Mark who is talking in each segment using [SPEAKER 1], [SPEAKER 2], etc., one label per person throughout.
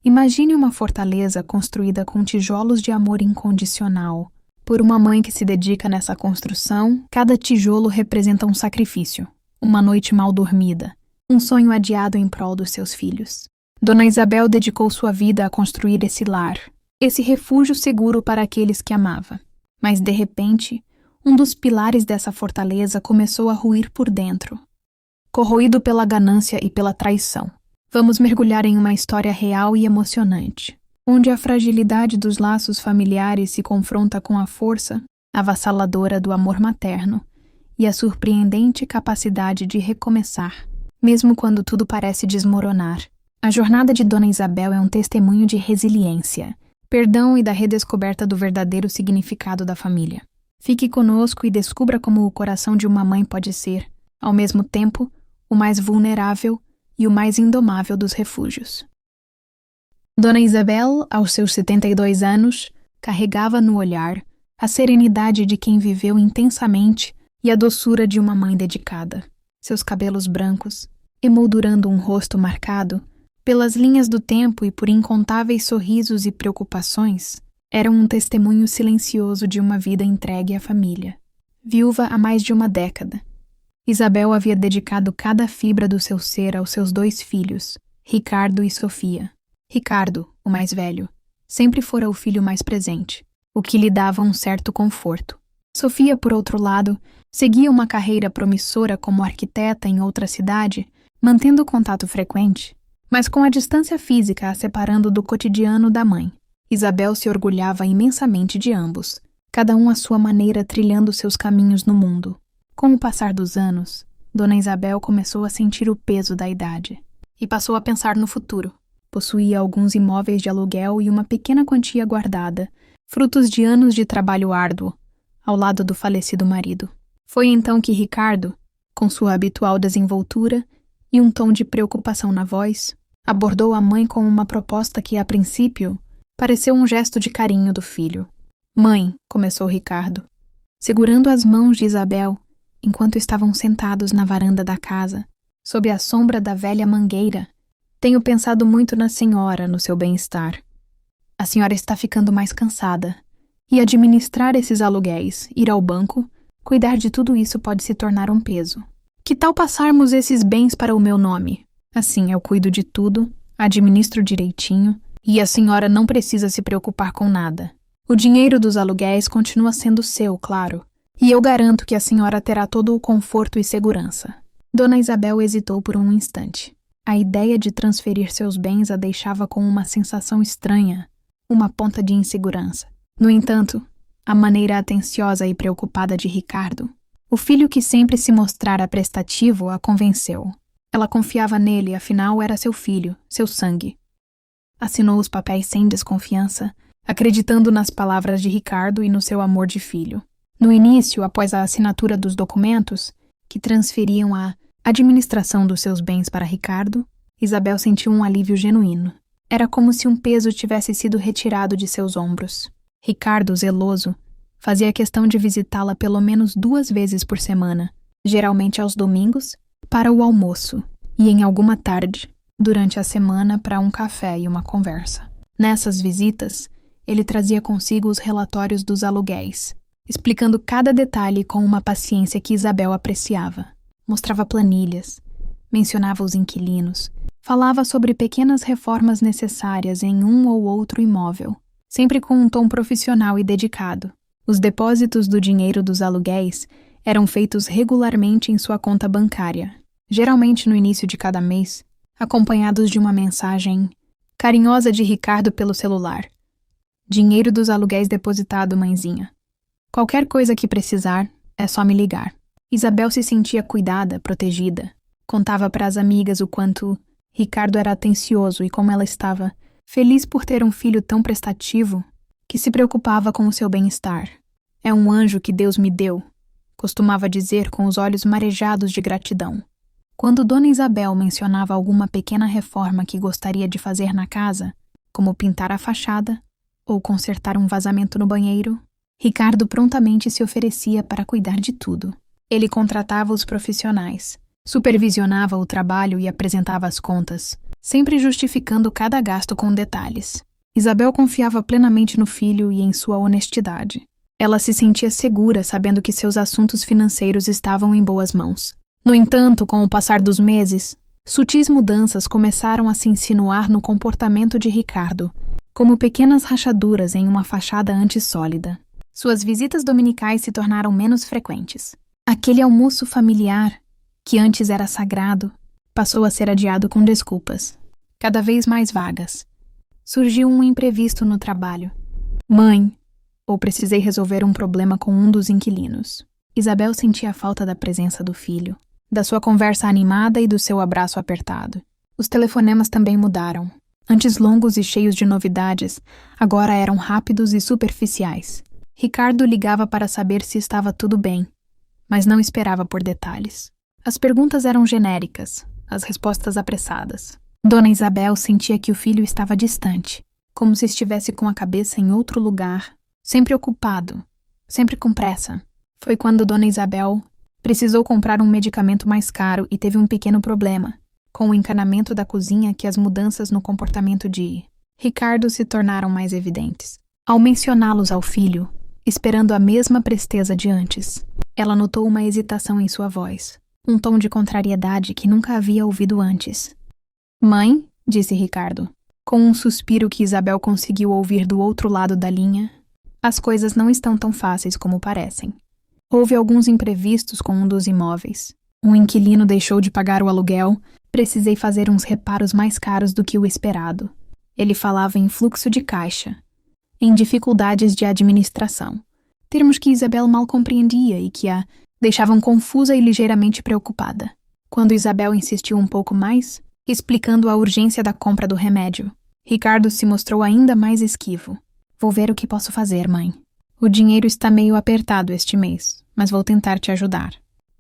[SPEAKER 1] Imagine uma fortaleza construída com tijolos de amor incondicional. Por uma mãe que se dedica nessa construção, cada tijolo representa um sacrifício, uma noite mal dormida, um sonho adiado em prol dos seus filhos. Dona Isabel dedicou sua vida a construir esse lar, esse refúgio seguro para aqueles que amava. Mas, de repente, um dos pilares dessa fortaleza começou a ruir por dentro, corroído pela ganância e pela traição. Vamos mergulhar em uma história real e emocionante, onde a fragilidade dos laços familiares se confronta com a força avassaladora do amor materno e a surpreendente capacidade de recomeçar, mesmo quando tudo parece desmoronar. A jornada de Dona Isabel é um testemunho de resiliência, perdão e da redescoberta do verdadeiro significado da família. Fique conosco e descubra como o coração de uma mãe pode ser, ao mesmo tempo, o mais vulnerável e o mais indomável dos refúgios. Dona Isabel, aos seus 72 anos, carregava no olhar a serenidade de quem viveu intensamente e a doçura de uma mãe dedicada. Seus cabelos brancos, emoldurando um rosto marcado pelas linhas do tempo e por incontáveis sorrisos e preocupações, eram um testemunho silencioso de uma vida entregue à família. Viúva há mais de uma década, Isabel havia dedicado cada fibra do seu ser aos seus 2 filhos, Ricardo e Sofia. Ricardo, o mais velho, sempre fora o filho mais presente, o que lhe dava um certo conforto. Sofia, por outro lado, seguia uma carreira promissora como arquiteta em outra cidade, mantendo contato frequente, mas com a distância física a separando do cotidiano da mãe. Isabel se orgulhava imensamente de ambos, cada um à sua maneira trilhando seus caminhos no mundo. Com o passar dos anos, Dona Isabel começou a sentir o peso da idade e passou a pensar no futuro. Possuía alguns imóveis de aluguel e uma pequena quantia guardada, frutos de anos de trabalho árduo, ao lado do falecido marido. Foi então que Ricardo, com sua habitual desenvoltura e um tom de preocupação na voz, abordou a mãe com uma proposta que, a princípio, pareceu um gesto de carinho do filho. «Mãe», começou Ricardo, segurando as mãos de Isabel, enquanto estavam sentados na varanda da casa, sob a sombra da velha mangueira, tenho pensado muito na senhora, no seu bem-estar. A senhora está ficando mais cansada, e administrar esses aluguéis, ir ao banco, cuidar de tudo isso pode se tornar um peso. Que tal passarmos esses bens para o meu nome? Assim eu cuido de tudo, administro direitinho, e a senhora não precisa se preocupar com nada. O dinheiro dos aluguéis continua sendo seu, claro, e eu garanto que a senhora terá todo o conforto e segurança. Dona Isabel hesitou por um instante. A ideia de transferir seus bens a deixava com uma sensação estranha, uma ponta de insegurança. No entanto, a maneira atenciosa e preocupada de Ricardo, o filho que sempre se mostrara prestativo, a convenceu. Ela confiava nele, afinal era seu filho, seu sangue. Assinou os papéis sem desconfiança, acreditando nas palavras de Ricardo e no seu amor de filho. No início, após a assinatura dos documentos, que transferiam a administração dos seus bens para Ricardo, Isabel sentiu um alívio genuíno. Era como se um peso tivesse sido retirado de seus ombros. Ricardo, zeloso, fazia questão de visitá-la pelo menos 2 vezes por semana, geralmente aos domingos, para o almoço, e em alguma tarde, durante a semana, para um café e uma conversa. Nessas visitas, ele trazia consigo os relatórios dos aluguéis, explicando cada detalhe com uma paciência que Isabel apreciava. Mostrava planilhas, mencionava os inquilinos, falava sobre pequenas reformas necessárias em um ou outro imóvel, sempre com um tom profissional e dedicado. Os depósitos do dinheiro dos aluguéis eram feitos regularmente em sua conta bancária, geralmente no início de cada mês, acompanhados de uma mensagem carinhosa de Ricardo pelo celular. Dinheiro dos aluguéis depositado, mãezinha. Qualquer coisa que precisar, é só me ligar. Isabel se sentia cuidada, protegida. Contava para as amigas o quanto Ricardo era atencioso e como ela estava feliz por ter um filho tão prestativo que se preocupava com o seu bem-estar. É um anjo que Deus me deu, costumava dizer com os olhos marejados de gratidão. Quando Dona Isabel mencionava alguma pequena reforma que gostaria de fazer na casa, como pintar a fachada ou consertar um vazamento no banheiro, Ricardo prontamente se oferecia para cuidar de tudo. Ele contratava os profissionais, supervisionava o trabalho e apresentava as contas, sempre justificando cada gasto com detalhes. Isabel confiava plenamente no filho e em sua honestidade. Ela se sentia segura sabendo que seus assuntos financeiros estavam em boas mãos. No entanto, com o passar dos meses, sutis mudanças começaram a se insinuar no comportamento de Ricardo, como pequenas rachaduras em uma fachada antes sólida. Suas visitas dominicais se tornaram menos frequentes. Aquele almoço familiar, que antes era sagrado, passou a ser adiado com desculpas, cada vez mais vagas. Surgiu um imprevisto no trabalho. Mãe, ou precisei resolver um problema com um dos inquilinos. Isabel sentia a falta da presença do filho, da sua conversa animada e do seu abraço apertado. Os telefonemas também mudaram. Antes longos e cheios de novidades, agora eram rápidos e superficiais. Ricardo ligava para saber se estava tudo bem, mas não esperava por detalhes. As perguntas eram genéricas, as respostas apressadas. Dona Isabel sentia que o filho estava distante, como se estivesse com a cabeça em outro lugar, sempre ocupado, sempre com pressa. Foi quando Dona Isabel precisou comprar um medicamento mais caro e teve um pequeno problema, com o encanamento da cozinha que as mudanças no comportamento de Ricardo se tornaram mais evidentes. Ao mencioná-los ao filho, esperando a mesma presteza de antes, ela notou uma hesitação em sua voz, um tom de contrariedade que nunca havia ouvido antes. Mãe, disse Ricardo, com um suspiro que Isabel conseguiu ouvir do outro lado da linha, as coisas não estão tão fáceis como parecem. Houve alguns imprevistos com um dos imóveis. Um inquilino deixou de pagar o aluguel, precisei fazer uns reparos mais caros do que o esperado. Ele falava em fluxo de caixa, em dificuldades de administração, termos que Isabel mal compreendia e que a deixavam confusa e ligeiramente preocupada. Quando Isabel insistiu um pouco mais, explicando a urgência da compra do remédio, Ricardo se mostrou ainda mais esquivo. Vou ver o que posso fazer, mãe. O dinheiro está meio apertado este mês, mas vou tentar te ajudar.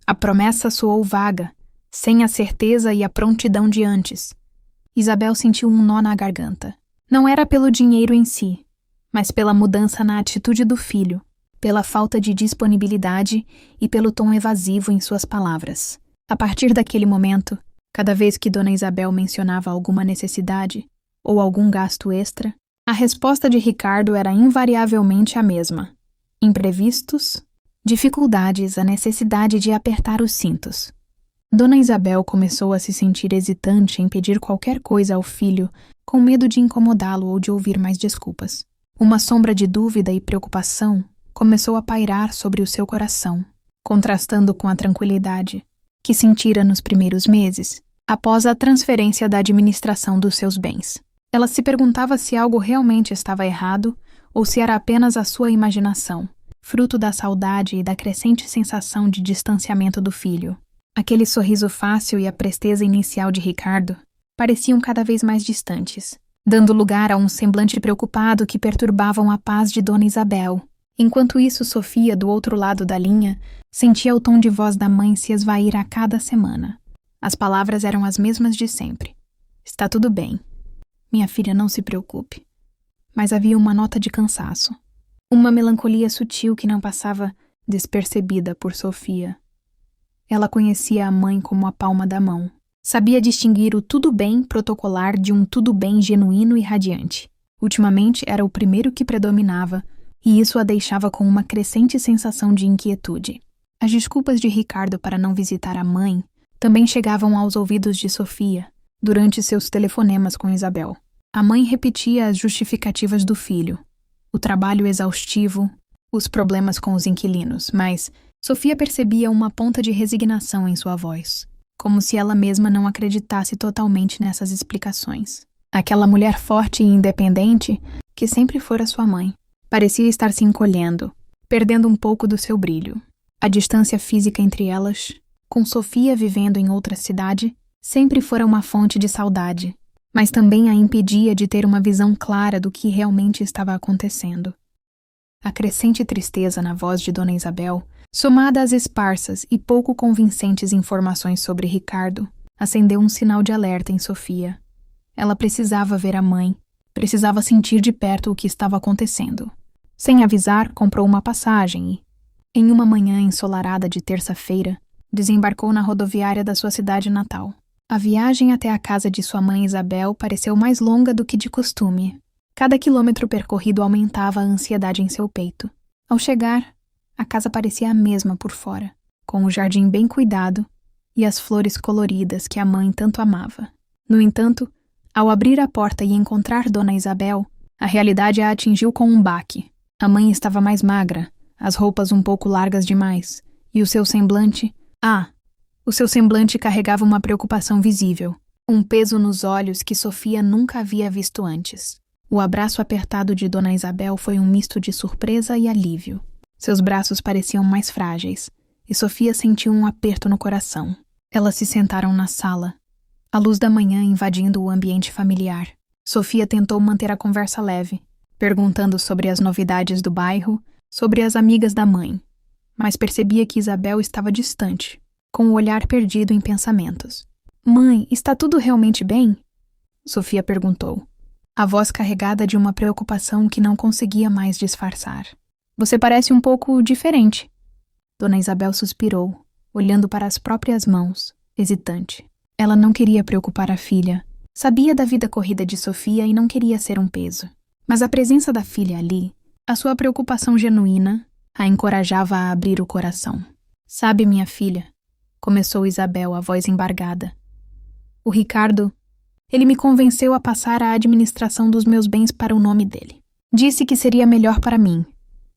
[SPEAKER 1] A promessa soou vaga, sem a certeza e a prontidão de antes. Isabel sentiu um nó na garganta. Não era pelo dinheiro em si, mas pela mudança na atitude do filho, pela falta de disponibilidade e pelo tom evasivo em suas palavras. A partir daquele momento, cada vez que Dona Isabel mencionava alguma necessidade ou algum gasto extra, a resposta de Ricardo era invariavelmente a mesma. Imprevistos, dificuldades, a necessidade de apertar os cintos. Dona Isabel começou a se sentir hesitante em pedir qualquer coisa ao filho, com medo de incomodá-lo ou de ouvir mais desculpas. Uma sombra de dúvida e preocupação começou a pairar sobre o seu coração, contrastando com a tranquilidade que sentira nos primeiros meses, após a transferência da administração dos seus bens. Ela se perguntava se algo realmente estava errado ou se era apenas a sua imaginação, fruto da saudade e da crescente sensação de distanciamento do filho. Aquele sorriso fácil e a presteza inicial de Ricardo pareciam cada vez mais distantes, dando lugar a um semblante preocupado que perturbavam a paz de Dona Isabel. Enquanto isso, Sofia, do outro lado da linha, sentia o tom de voz da mãe se esvair a cada semana. As palavras eram as mesmas de sempre. Está tudo bem. Minha filha, não se preocupe. Mas havia uma nota de cansaço. Uma melancolia sutil que não passava despercebida por Sofia. Ela conhecia a mãe como a palma da mão. Sabia distinguir o tudo bem protocolar de um tudo bem genuíno e radiante. Ultimamente era o primeiro que predominava, e isso a deixava com uma crescente sensação de inquietude. As desculpas de Ricardo para não visitar a mãe também chegavam aos ouvidos de Sofia, durante seus telefonemas com Isabel. A mãe repetia as justificativas do filho, o trabalho exaustivo, os problemas com os inquilinos, mas Sofia percebia uma ponta de resignação em sua voz, como se ela mesma não acreditasse totalmente nessas explicações. Aquela mulher forte e independente, que sempre fora sua mãe, parecia estar se encolhendo, perdendo um pouco do seu brilho. A distância física entre elas, com Sofia vivendo em outra cidade, sempre fora uma fonte de saudade, mas também a impedia de ter uma visão clara do que realmente estava acontecendo. A crescente tristeza na voz de Dona Isabel, somada às esparsas e pouco convincentes informações sobre Ricardo, acendeu um sinal de alerta em Sofia. Ela precisava ver a mãe, precisava sentir de perto o que estava acontecendo. Sem avisar, comprou uma passagem e, em uma manhã ensolarada de terça-feira, desembarcou na rodoviária da sua cidade natal. A viagem até a casa de sua mãe Isabel pareceu mais longa do que de costume. Cada quilômetro percorrido aumentava a ansiedade em seu peito. Ao chegar, a casa parecia a mesma por fora, com o jardim bem cuidado e as flores coloridas que a mãe tanto amava. No entanto, ao abrir a porta e encontrar Dona Isabel, a realidade a atingiu com um baque. A mãe estava mais magra, as roupas um pouco largas demais, e o seu semblante... O seu semblante carregava uma preocupação visível, um peso nos olhos que Sofia nunca havia visto antes. O abraço apertado de Dona Isabel foi um misto de surpresa e alívio. Seus braços pareciam mais frágeis, e Sofia sentiu um aperto no coração. Elas se sentaram na sala, a luz da manhã invadindo o ambiente familiar. Sofia tentou manter a conversa leve, perguntando sobre as novidades do bairro, sobre as amigas da mãe, mas percebia que Isabel estava distante, com o olhar perdido em pensamentos. "Mãe, está tudo realmente bem?" Sofia perguntou, a voz carregada de uma preocupação que não conseguia mais disfarçar. "Você parece um pouco diferente." Dona Isabel suspirou, olhando para as próprias mãos, hesitante. Ela não queria preocupar a filha. Sabia da vida corrida de Sofia e não queria ser um peso. Mas a presença da filha ali, a sua preocupação genuína, a encorajava a abrir o coração. "Sabe, minha filha", começou Isabel, a voz embargada. "O Ricardo, ele me convenceu a passar a administração dos meus bens para o nome dele. Disse que seria melhor para mim,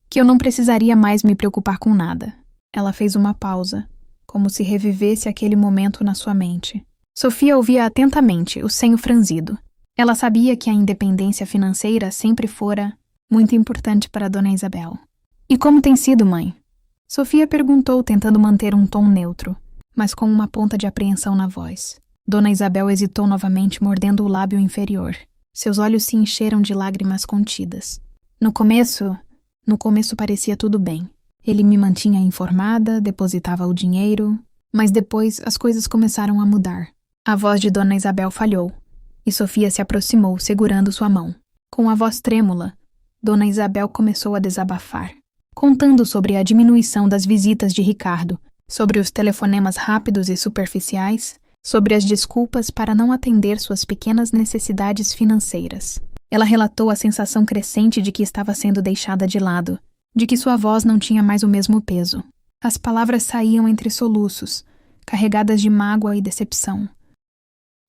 [SPEAKER 1] que eu não precisaria mais me preocupar com nada." Ela fez uma pausa, como se revivesse aquele momento na sua mente. Sofia ouvia atentamente, o senho franzido. Ela sabia que a independência financeira sempre fora muito importante para Dona Isabel. "E como tem sido, mãe?" Sofia perguntou, tentando manter um tom neutro, mas com uma ponta de apreensão na voz. Dona Isabel hesitou novamente, mordendo o lábio inferior. Seus olhos se encheram de lágrimas contidas. No começo parecia tudo bem. Ele me mantinha informada, depositava o dinheiro, mas depois as coisas começaram a mudar. A voz de Dona Isabel falhou, e Sofia se aproximou, segurando sua mão. Com a voz trêmula, Dona Isabel começou a desabafar, contando sobre a diminuição das visitas de Ricardo, sobre os telefonemas rápidos e superficiais, sobre as desculpas para não atender suas pequenas necessidades financeiras. Ela relatou a sensação crescente de que estava sendo deixada de lado, de que sua voz não tinha mais o mesmo peso. As palavras saíam entre soluços, carregadas de mágoa e decepção.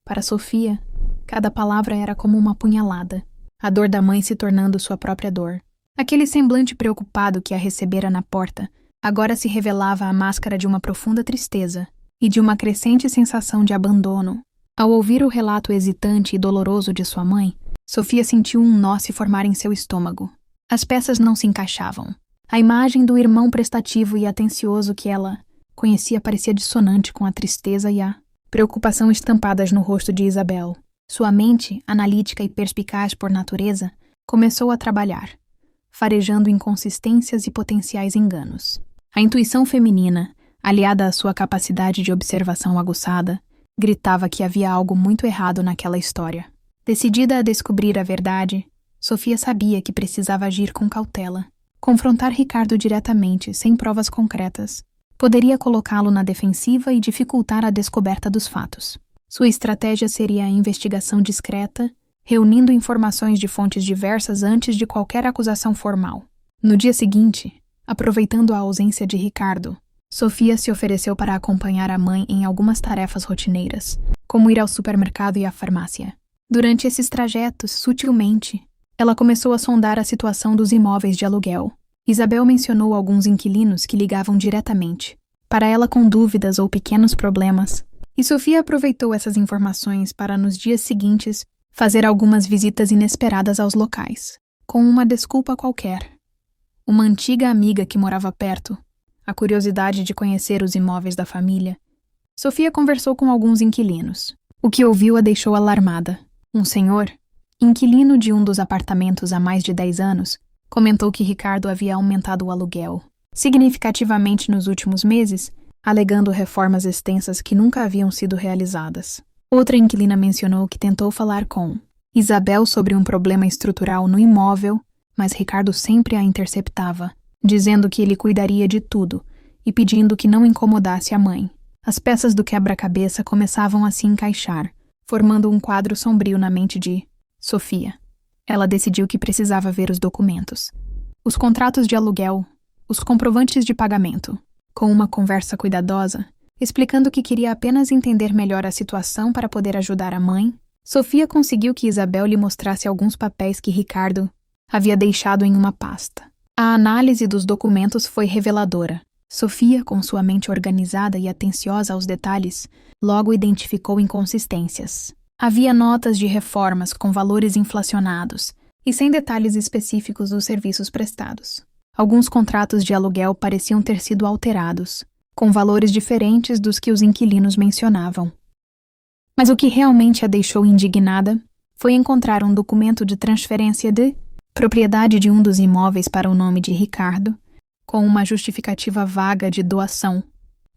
[SPEAKER 1] Para Sofia, cada palavra era como uma punhalada, a dor da mãe se tornando sua própria dor. Aquele semblante preocupado que a recebera na porta agora se revelava a máscara de uma profunda tristeza e de uma crescente sensação de abandono. Ao ouvir o relato hesitante e doloroso de sua mãe, Sofia sentiu um nó se formar em seu estômago. As peças não se encaixavam. A imagem do irmão prestativo e atencioso que ela conhecia parecia dissonante com a tristeza e a preocupação estampadas no rosto de Isabel. Sua mente, analítica e perspicaz por natureza, começou a trabalhar, farejando inconsistências e potenciais enganos. A intuição feminina, aliada à sua capacidade de observação aguçada, gritava que havia algo muito errado naquela história. Decidida a descobrir a verdade, Sofia sabia que precisava agir com cautela. Confrontar Ricardo diretamente, sem provas concretas, poderia colocá-lo na defensiva e dificultar a descoberta dos fatos. Sua estratégia seria a investigação discreta, reunindo informações de fontes diversas antes de qualquer acusação formal. No dia seguinte, aproveitando a ausência de Ricardo, Sofia se ofereceu para acompanhar a mãe em algumas tarefas rotineiras, como ir ao supermercado e à farmácia. Durante esses trajetos, sutilmente, ela começou a sondar a situação dos imóveis de aluguel. Isabel mencionou alguns inquilinos que ligavam diretamente, para ela com dúvidas ou pequenos problemas, e Sofia aproveitou essas informações para, nos dias seguintes, fazer algumas visitas inesperadas aos locais, com uma desculpa qualquer. Uma antiga amiga que morava perto, a curiosidade de conhecer os imóveis da família, Sofia conversou com alguns inquilinos. O que ouviu a deixou alarmada. Um senhor, inquilino de um dos apartamentos há mais de 10 anos, comentou que Ricardo havia aumentado o aluguel significativamente nos últimos meses, alegando reformas extensas que nunca haviam sido realizadas. Outra inquilina mencionou que tentou falar com Isabel sobre um problema estrutural no imóvel, mas Ricardo sempre a interceptava, dizendo que ele cuidaria de tudo e pedindo que não incomodasse a mãe. As peças do quebra-cabeça começavam a se encaixar, formando um quadro sombrio na mente de Sofia. Ela decidiu que precisava ver os documentos. Os contratos de aluguel, os comprovantes de pagamento. Com uma conversa cuidadosa, explicando que queria apenas entender melhor a situação para poder ajudar a mãe, Sofia conseguiu que Isabel lhe mostrasse alguns papéis que Ricardo havia deixado em uma pasta. A análise dos documentos foi reveladora. Sofia, com sua mente organizada e atenciosa aos detalhes, logo identificou inconsistências. Havia notas de reformas com valores inflacionados e sem detalhes específicos dos serviços prestados. Alguns contratos de aluguel pareciam ter sido alterados, com valores diferentes dos que os inquilinos mencionavam. Mas o que realmente a deixou indignada foi encontrar um documento de transferência de propriedade de um dos imóveis para o nome de Ricardo, com uma justificativa vaga de doação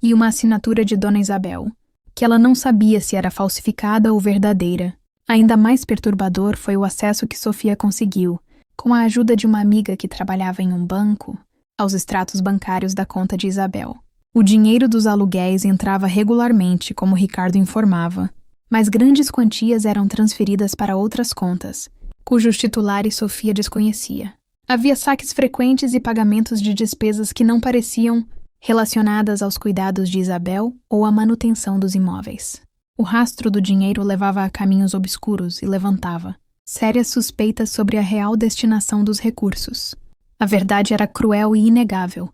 [SPEAKER 1] e uma assinatura de Dona Isabel, que ela não sabia se era falsificada ou verdadeira. Ainda mais perturbador foi o acesso que Sofia conseguiu, com a ajuda de uma amiga que trabalhava em um banco, aos extratos bancários da conta de Isabel. O dinheiro dos aluguéis entrava regularmente, como Ricardo informava, mas grandes quantias eram transferidas para outras contas, cujos titulares Sofia desconhecia. Havia saques frequentes e pagamentos de despesas que não pareciam relacionadas aos cuidados de Isabel ou à manutenção dos imóveis. O rastro do dinheiro levava a caminhos obscuros e levantava sérias suspeitas sobre a real destinação dos recursos. A verdade era cruel e inegável.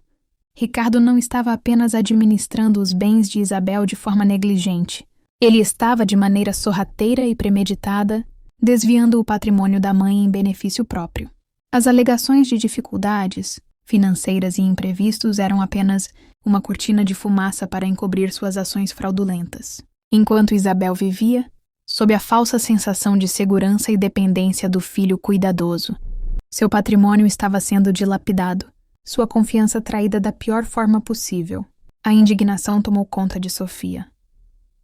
[SPEAKER 1] Ricardo não estava apenas administrando os bens de Isabel de forma negligente. Ele estava, de maneira sorrateira e premeditada, desviando o patrimônio da mãe em benefício próprio. As alegações de dificuldades financeiras e imprevistos eram apenas uma cortina de fumaça para encobrir suas ações fraudulentas. Enquanto Isabel vivia, sob a falsa sensação de segurança e dependência do filho cuidadoso, seu patrimônio estava sendo dilapidado, sua confiança traída da pior forma possível. A indignação tomou conta de Sofia.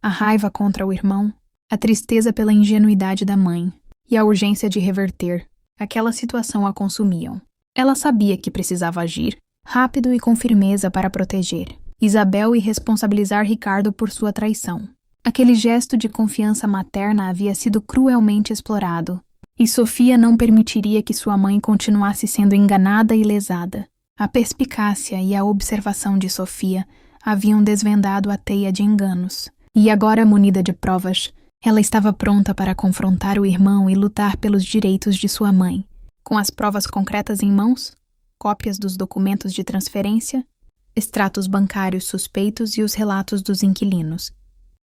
[SPEAKER 1] A raiva contra o irmão, a tristeza pela ingenuidade da mãe e a urgência de reverter aquela situação a consumiam. Ela sabia que precisava agir, rápido e com firmeza para proteger Isabel e responsabilizar Ricardo por sua traição. Aquele gesto de confiança materna havia sido cruelmente explorado, e Sofia não permitiria que sua mãe continuasse sendo enganada e lesada. A perspicácia e a observação de Sofia haviam desvendado a teia de enganos, e agora, munida de provas, ela estava pronta para confrontar o irmão e lutar pelos direitos de sua mãe. Com as provas concretas em mãos, cópias dos documentos de transferência, extratos bancários suspeitos e os relatos dos inquilinos,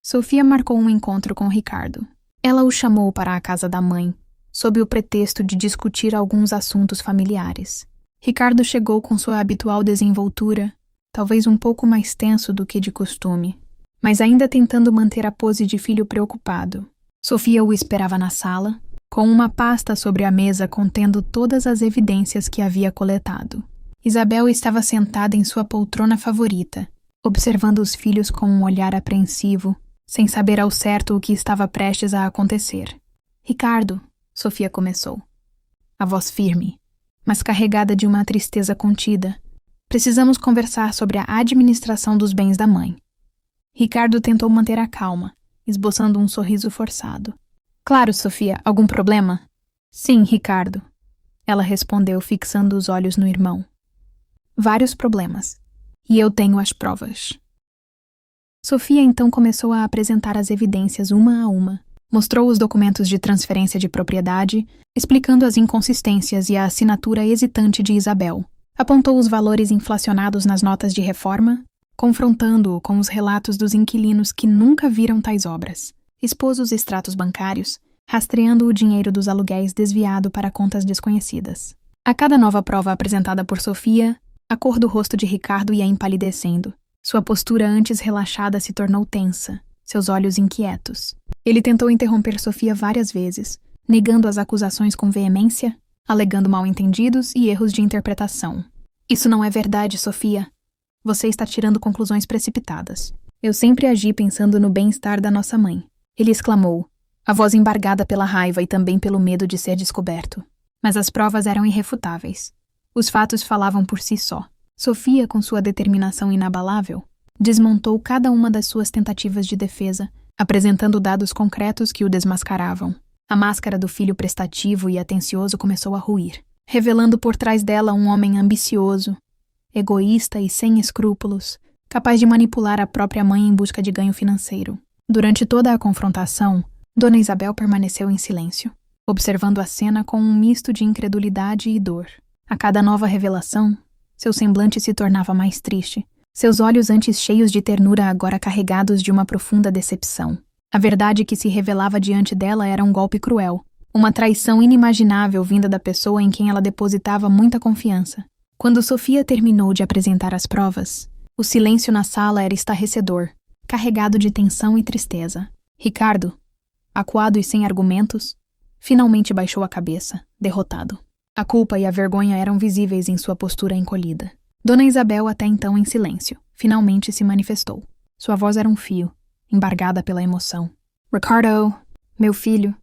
[SPEAKER 1] Sofia marcou um encontro com Ricardo. Ela o chamou para a casa da mãe, sob o pretexto de discutir alguns assuntos familiares. Ricardo chegou com sua habitual desenvoltura, talvez um pouco mais tenso do que de costume, mas ainda tentando manter a pose de filho preocupado. Sofia o esperava na sala, com uma pasta sobre a mesa contendo todas as evidências que havia coletado. Isabel estava sentada em sua poltrona favorita, observando os filhos com um olhar apreensivo, sem saber ao certo o que estava prestes a acontecer. Ricardo, Sofia começou. A voz firme, mas carregada de uma tristeza contida. Precisamos conversar sobre a administração dos bens da mãe. Ricardo tentou manter a calma, esboçando um sorriso forçado. Claro, Sofia, algum problema? Sim, Ricardo. Ela respondeu, fixando os olhos no irmão. Vários problemas. E eu tenho as provas. Sofia então começou a apresentar as evidências uma a uma. Mostrou os documentos de transferência de propriedade, explicando as inconsistências e a assinatura hesitante de Isabel. Apontou os valores inflacionados nas notas de reforma, confrontando-o com os relatos dos inquilinos que nunca viram tais obras. Expôs os extratos bancários, rastreando o dinheiro dos aluguéis desviado para contas desconhecidas. A cada nova prova apresentada por Sofia, a cor do rosto de Ricardo ia empalidecendo. Sua postura antes relaxada se tornou tensa, seus olhos inquietos. Ele tentou interromper Sofia várias vezes, negando as acusações com veemência, alegando mal-entendidos e erros de interpretação. Isso não é verdade, Sofia. Você está tirando conclusões precipitadas. Eu sempre agi pensando no bem-estar da nossa mãe. Ele exclamou, a voz embargada pela raiva e também pelo medo de ser descoberto. Mas as provas eram irrefutáveis. Os fatos falavam por si só. Sofia, com sua determinação inabalável, desmontou cada uma das suas tentativas de defesa, apresentando dados concretos que o desmascaravam. A máscara do filho prestativo e atencioso começou a ruir, revelando por trás dela um homem ambicioso, egoísta e sem escrúpulos, capaz de manipular a própria mãe em busca de ganho financeiro. Durante toda a confrontação, Dona Isabel permaneceu em silêncio, observando a cena com um misto de incredulidade e dor. A cada nova revelação, seu semblante se tornava mais triste, seus olhos antes cheios de ternura agora carregados de uma profunda decepção. A verdade que se revelava diante dela era um golpe cruel, uma traição inimaginável vinda da pessoa em quem ela depositava muita confiança. Quando Sofia terminou de apresentar as provas, o silêncio na sala era estarrecedor, carregado de tensão e tristeza. Ricardo, acuado e sem argumentos, finalmente baixou a cabeça, derrotado. A culpa e a vergonha eram visíveis em sua postura encolhida. Dona Isabel, até então em silêncio, finalmente se manifestou. Sua voz era um fio, embargada pela emoção. Ricardo, meu filho,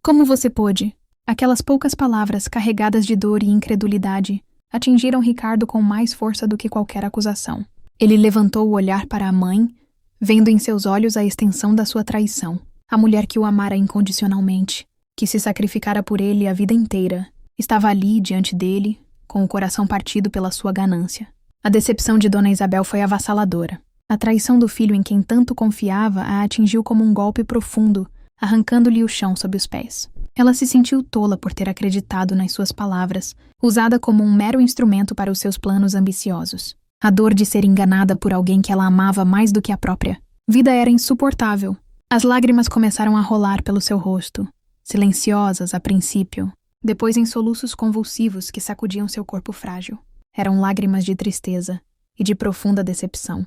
[SPEAKER 1] como você pôde? Aquelas poucas palavras carregadas de dor e incredulidade atingiram Ricardo com mais força do que qualquer acusação. Ele levantou o olhar para a mãe, vendo em seus olhos a extensão da sua traição. A mulher que o amara incondicionalmente, que se sacrificara por ele a vida inteira, estava ali diante dele, com o coração partido pela sua ganância. A decepção de Dona Isabel foi avassaladora. A traição do filho em quem tanto confiava a atingiu como um golpe profundo, arrancando-lhe o chão sob os pés. Ela se sentiu tola por ter acreditado nas suas palavras, usada como um mero instrumento para os seus planos ambiciosos. A dor de ser enganada por alguém que ela amava mais do que a própria vida era insuportável. As lágrimas começaram a rolar pelo seu rosto, silenciosas a princípio, depois em soluços convulsivos que sacudiam seu corpo frágil. Eram lágrimas de tristeza e de profunda decepção.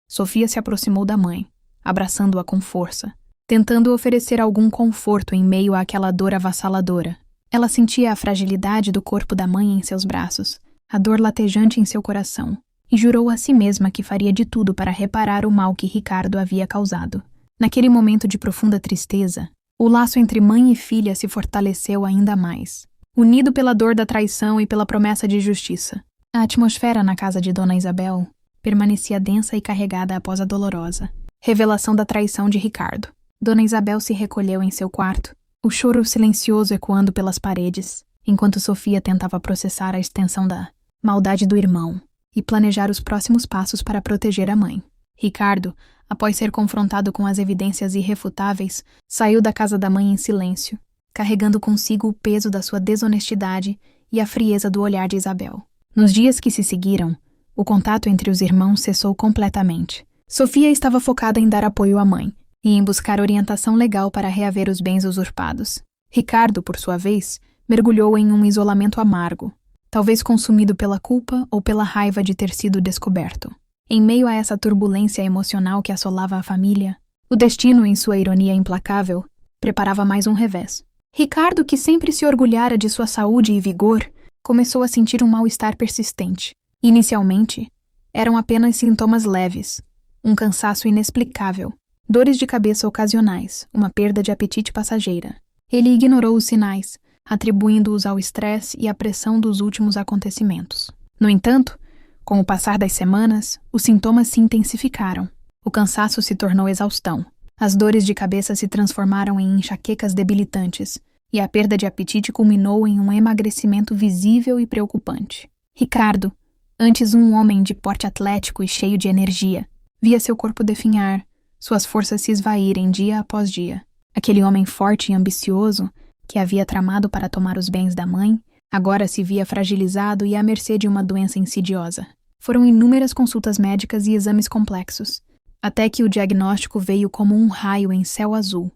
[SPEAKER 1] Sofia se aproximou da mãe, abraçando-a com força, tentando oferecer algum conforto em meio àquela dor avassaladora. Ela sentia a fragilidade do corpo da mãe em seus braços, a dor latejante em seu coração, e jurou a si mesma que faria de tudo para reparar o mal que Ricardo havia causado. Naquele momento de profunda tristeza, o laço entre mãe e filha se fortaleceu ainda mais, unido pela dor da traição e pela promessa de justiça. A atmosfera na casa de Dona Isabel permanecia densa e carregada após a dolorosa revelação da traição de Ricardo. Dona Isabel se recolheu em seu quarto, o choro silencioso ecoando pelas paredes, enquanto Sofia tentava processar a extensão da maldade do irmão e planejar os próximos passos para proteger a mãe. Ricardo, após ser confrontado com as evidências irrefutáveis, saiu da casa da mãe em silêncio, carregando consigo o peso da sua desonestidade e a frieza do olhar de Isabel. Nos dias que se seguiram, o contato entre os irmãos cessou completamente. Sofia estava focada em dar apoio à mãe e em buscar orientação legal para reaver os bens usurpados. Ricardo, por sua vez, mergulhou em um isolamento amargo, talvez consumido pela culpa ou pela raiva de ter sido descoberto. Em meio a essa turbulência emocional que assolava a família, o destino, em sua ironia implacável, preparava mais um revés. Ricardo, que sempre se orgulhara de sua saúde e vigor, começou a sentir um mal-estar persistente. Inicialmente, eram apenas sintomas leves, um cansaço inexplicável, dores de cabeça ocasionais, uma perda de apetite passageira. Ele ignorou os sinais, atribuindo-os ao estresse e à pressão dos últimos acontecimentos. No entanto, com o passar das semanas, os sintomas se intensificaram. O cansaço se tornou exaustão. As dores de cabeça se transformaram em enxaquecas debilitantes, e a perda de apetite culminou em um emagrecimento visível e preocupante. Ricardo, antes um homem de porte atlético e cheio de energia, via seu corpo definhar, suas forças se esvaírem dia após dia. Aquele homem forte e ambicioso, que havia tramado para tomar os bens da mãe, agora se via fragilizado e à mercê de uma doença insidiosa. Foram inúmeras consultas médicas e exames complexos, até que o diagnóstico veio como um raio em céu azul.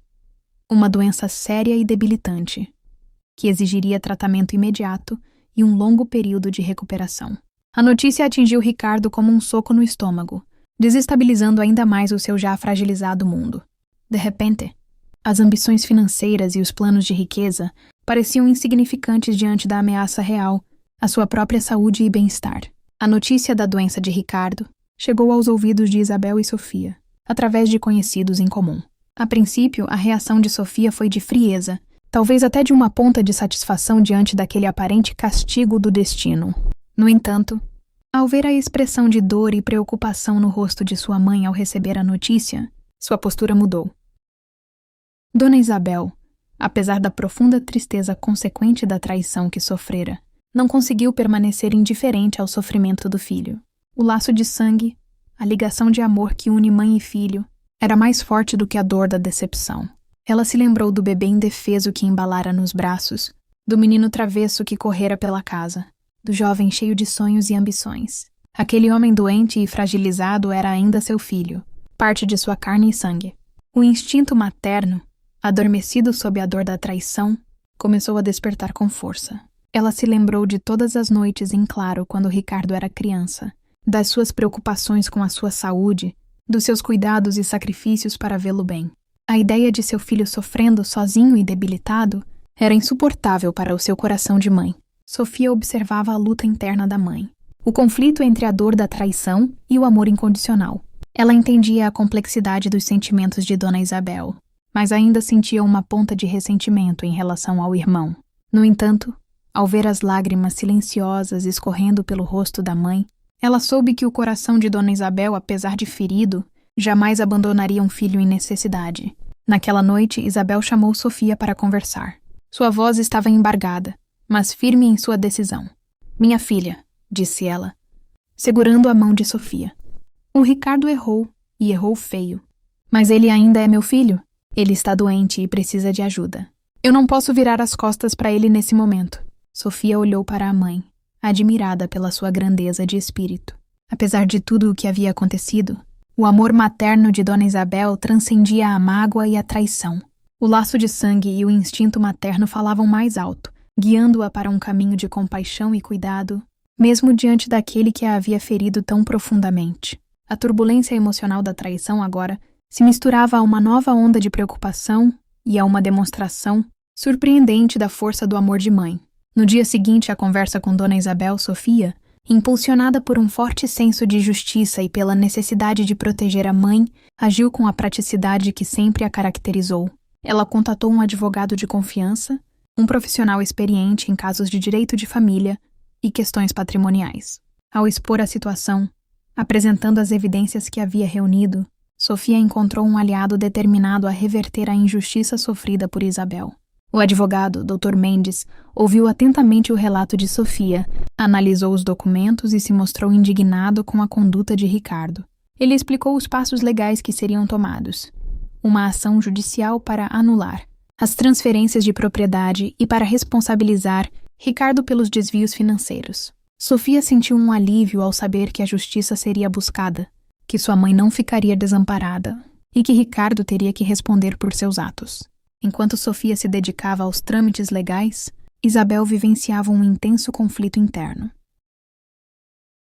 [SPEAKER 1] Uma doença séria e debilitante, que exigiria tratamento imediato e um longo período de recuperação. A notícia atingiu Ricardo como um soco no estômago, desestabilizando ainda mais o seu já fragilizado mundo. De repente, as ambições financeiras e os planos de riqueza pareciam insignificantes diante da ameaça real à sua própria saúde e bem-estar. A notícia da doença de Ricardo chegou aos ouvidos de Isabel e Sofia, através de conhecidos em comum. A princípio, a reação de Sofia foi de frieza, talvez até de uma ponta de satisfação diante daquele aparente castigo do destino. No entanto, Ao ver a expressão de dor e preocupação no rosto de sua mãe ao receber a notícia, sua postura mudou. Dona Isabel, apesar da profunda tristeza consequente da traição que sofrera, não conseguiu permanecer indiferente ao sofrimento do filho. O laço de sangue, a ligação de amor que une mãe e filho, era mais forte do que a dor da decepção. Ela se lembrou do bebê indefeso que embalara nos braços, do menino travesso que correra pela casa, do jovem cheio de sonhos e ambições. Aquele homem doente e fragilizado era ainda seu filho, parte de sua carne e sangue. O instinto materno, adormecido sob a dor da traição, começou a despertar com força. Ela se lembrou de todas as noites em claro quando Ricardo era criança, das suas preocupações com a sua saúde, dos seus cuidados e sacrifícios para vê-lo bem. A ideia de seu filho sofrendo sozinho e debilitado era insuportável para o seu coração de mãe. Sofia observava a luta interna da mãe, o conflito entre a dor da traição e o amor incondicional. Ela entendia a complexidade dos sentimentos de Dona Isabel, mas ainda sentia uma ponta de ressentimento em relação ao irmão. No entanto, ao ver as lágrimas silenciosas escorrendo pelo rosto da mãe, ela soube que o coração de Dona Isabel, apesar de ferido, jamais abandonaria um filho em necessidade. Naquela noite, Isabel chamou Sofia para conversar. Sua voz estava embargada, mas firme em sua decisão. "Minha filha", disse ela, segurando a mão de Sofia. "O Ricardo errou, e errou feio. Mas ele ainda é meu filho. Ele está doente e precisa de ajuda. Eu não posso virar as costas para ele nesse momento." Sofia olhou para a mãe, admirada pela sua grandeza de espírito. Apesar de tudo o que havia acontecido, o amor materno de Dona Isabel transcendia a mágoa e a traição. O laço de sangue e o instinto materno falavam mais alto, guiando-a para um caminho de compaixão e cuidado, mesmo diante daquele que a havia ferido tão profundamente. A turbulência emocional da traição agora se misturava a uma nova onda de preocupação e a uma demonstração surpreendente da força do amor de mãe. No dia seguinte à conversa com Dona Isabel, Sofia, impulsionada por um forte senso de justiça e pela necessidade de proteger a mãe, agiu com a praticidade que sempre a caracterizou. Ela contatou um advogado de confiança, um profissional experiente em casos de direito de família e questões patrimoniais. Ao expor a situação, apresentando as evidências que havia reunido, Sofia encontrou um aliado determinado a reverter a injustiça sofrida por Isabel. O advogado, Dr. Mendes, ouviu atentamente o relato de Sofia, analisou os documentos e se mostrou indignado com a conduta de Ricardo. Ele explicou os passos legais que seriam tomados: uma ação judicial para anular as transferências de propriedade e para responsabilizar Ricardo pelos desvios financeiros. Sofia sentiu um alívio ao saber que a justiça seria buscada, que sua mãe não ficaria desamparada e que Ricardo teria que responder por seus atos. Enquanto Sofia se dedicava aos trâmites legais, Isabel vivenciava um intenso conflito interno.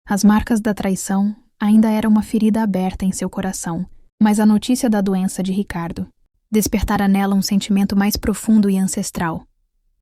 [SPEAKER 1] As marcas da traição ainda eram uma ferida aberta em seu coração, mas a notícia da doença de Ricardo despertara nela um sentimento mais profundo e ancestral: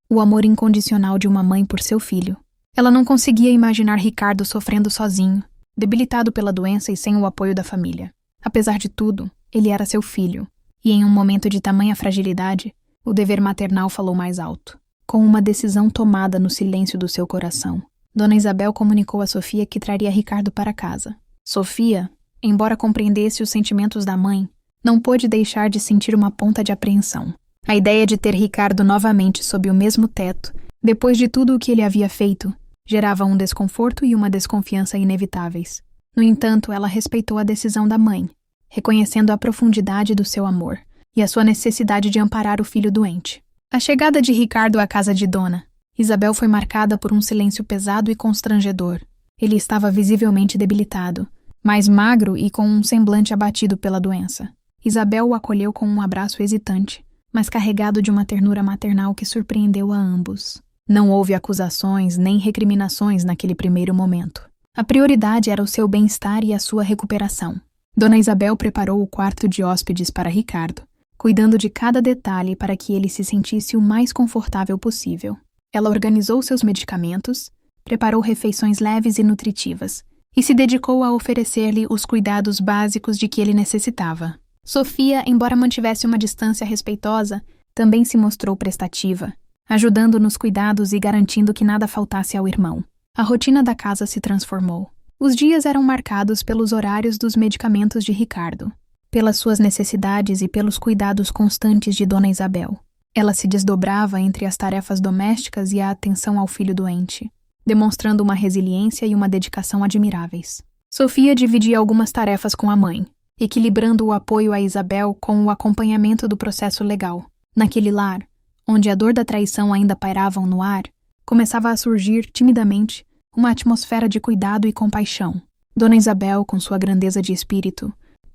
[SPEAKER 1] o amor incondicional de uma mãe por seu filho. Ela não conseguia imaginar Ricardo sofrendo sozinho, debilitado pela doença e sem o apoio da família. Apesar de tudo, ele era seu filho. E em um momento de tamanha fragilidade, o dever maternal falou mais alto. Com uma decisão tomada no silêncio do seu coração, Dona Isabel comunicou a Sofia que traria Ricardo para casa. Sofia, embora compreendesse os sentimentos da mãe, não pôde deixar de sentir uma ponta de apreensão. A ideia de ter Ricardo novamente sob o mesmo teto, depois de tudo o que ele havia feito, gerava um desconforto e uma desconfiança inevitáveis. No entanto, ela respeitou a decisão da mãe, reconhecendo a profundidade do seu amor e a sua necessidade de amparar o filho doente. A chegada de Ricardo à casa de Dona Isabel foi marcada por um silêncio pesado e constrangedor. Ele estava visivelmente debilitado, mais magro e com um semblante abatido pela doença. Isabel o acolheu com um abraço hesitante, mas carregado de uma ternura maternal que surpreendeu a ambos. Não houve acusações nem recriminações naquele primeiro momento. A prioridade era o seu bem-estar e a sua recuperação. Dona Isabel preparou o quarto de hóspedes para Ricardo, cuidando de cada detalhe para que ele se sentisse o mais confortável possível. Ela organizou seus medicamentos, preparou refeições leves e nutritivas, e se dedicou a oferecer-lhe os cuidados básicos de que ele necessitava. Sofia, embora mantivesse uma distância respeitosa, também se mostrou prestativa, ajudando nos cuidados e garantindo que nada faltasse ao irmão. A rotina da casa se transformou. Os dias eram marcados pelos horários dos medicamentos de Ricardo, pelas suas necessidades e pelos cuidados constantes de Dona Isabel. Ela se desdobrava entre as tarefas domésticas e a atenção ao filho doente, demonstrando uma resiliência e uma dedicação admiráveis. Sofia dividia algumas tarefas com a mãe, equilibrando o apoio a Isabel com o acompanhamento do processo legal. Naquele lar, onde a dor da traição ainda pairavam no ar, começava a surgir, timidamente, uma atmosfera de cuidado e compaixão. Dona Isabel, com sua grandeza de espírito,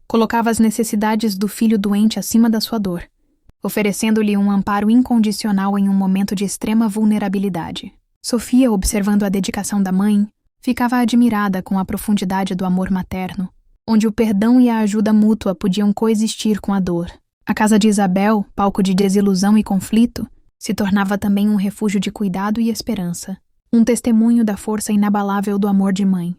[SPEAKER 1] colocava as necessidades do filho doente acima da sua dor, oferecendo-lhe um amparo incondicional em um momento de extrema vulnerabilidade. Sofia, observando a dedicação da mãe, ficava admirada com a profundidade do amor materno, onde o perdão e a ajuda mútua podiam coexistir com a dor. A casa de Isabel, palco de desilusão e conflito, se tornava também um refúgio de cuidado e esperança, um testemunho da força inabalável do amor de mãe.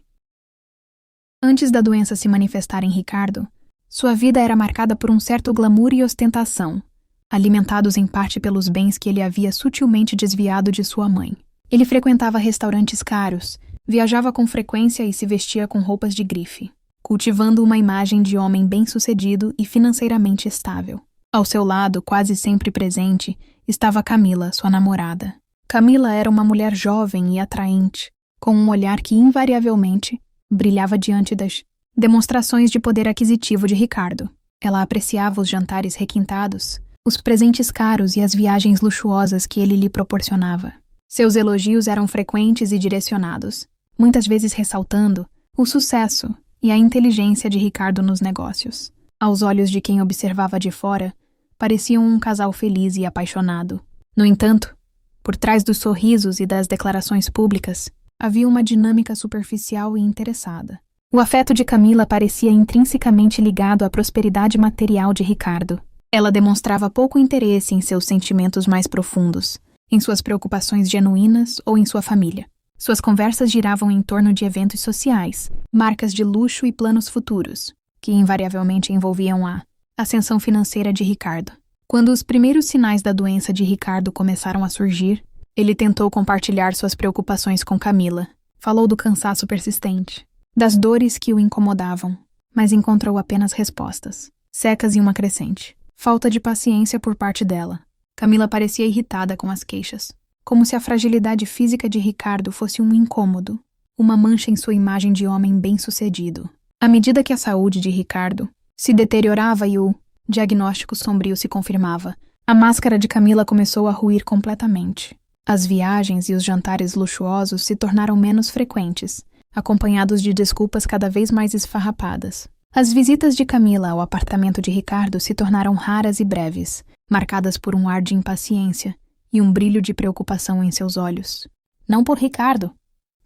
[SPEAKER 1] Antes da doença se manifestar em Ricardo, sua vida era marcada por um certo glamour e ostentação, alimentados em parte pelos bens que ele havia sutilmente desviado de sua mãe. Ele frequentava restaurantes caros, viajava com frequência e se vestia com roupas de grife, cultivando uma imagem de homem bem-sucedido e financeiramente estável. Ao seu lado, quase sempre presente, estava Camila, sua namorada. Camila era uma mulher jovem e atraente, com um olhar que invariavelmente brilhava diante das demonstrações de poder aquisitivo de Ricardo. Ela apreciava os jantares requintados, os presentes caros e as viagens luxuosas que ele lhe proporcionava. Seus elogios eram frequentes e direcionados, muitas vezes ressaltando o sucesso e a inteligência de Ricardo nos negócios. Aos olhos de quem observava de fora, pareciam um casal feliz e apaixonado. No entanto, por trás dos sorrisos e das declarações públicas, havia uma dinâmica superficial e interessada. O afeto de Camila parecia intrinsecamente ligado à prosperidade material de Ricardo. Ela demonstrava pouco interesse em seus sentimentos mais profundos, em suas preocupações genuínas ou em sua família. Suas conversas giravam em torno de eventos sociais, marcas de luxo e planos futuros, que invariavelmente envolviam a ascensão financeira de Ricardo. Quando os primeiros sinais da doença de Ricardo começaram a surgir, ele tentou compartilhar suas preocupações com Camila. Falou do cansaço persistente, das dores que o incomodavam, mas encontrou apenas respostas, secas e uma crescente. Falta de paciência por parte dela. Camila parecia irritada com as queixas, como se a fragilidade física de Ricardo fosse um incômodo, uma mancha em sua imagem de homem bem-sucedido. À medida que a saúde de Ricardo se deteriorava e o diagnóstico sombrio se confirmava, a máscara de Camila começou a ruir completamente. As viagens e os jantares luxuosos se tornaram menos frequentes, acompanhados de desculpas cada vez mais esfarrapadas. As visitas de Camila ao apartamento de Ricardo se tornaram raras e breves, marcadas por um ar de impaciência e um brilho de preocupação em seus olhos. Não por Ricardo,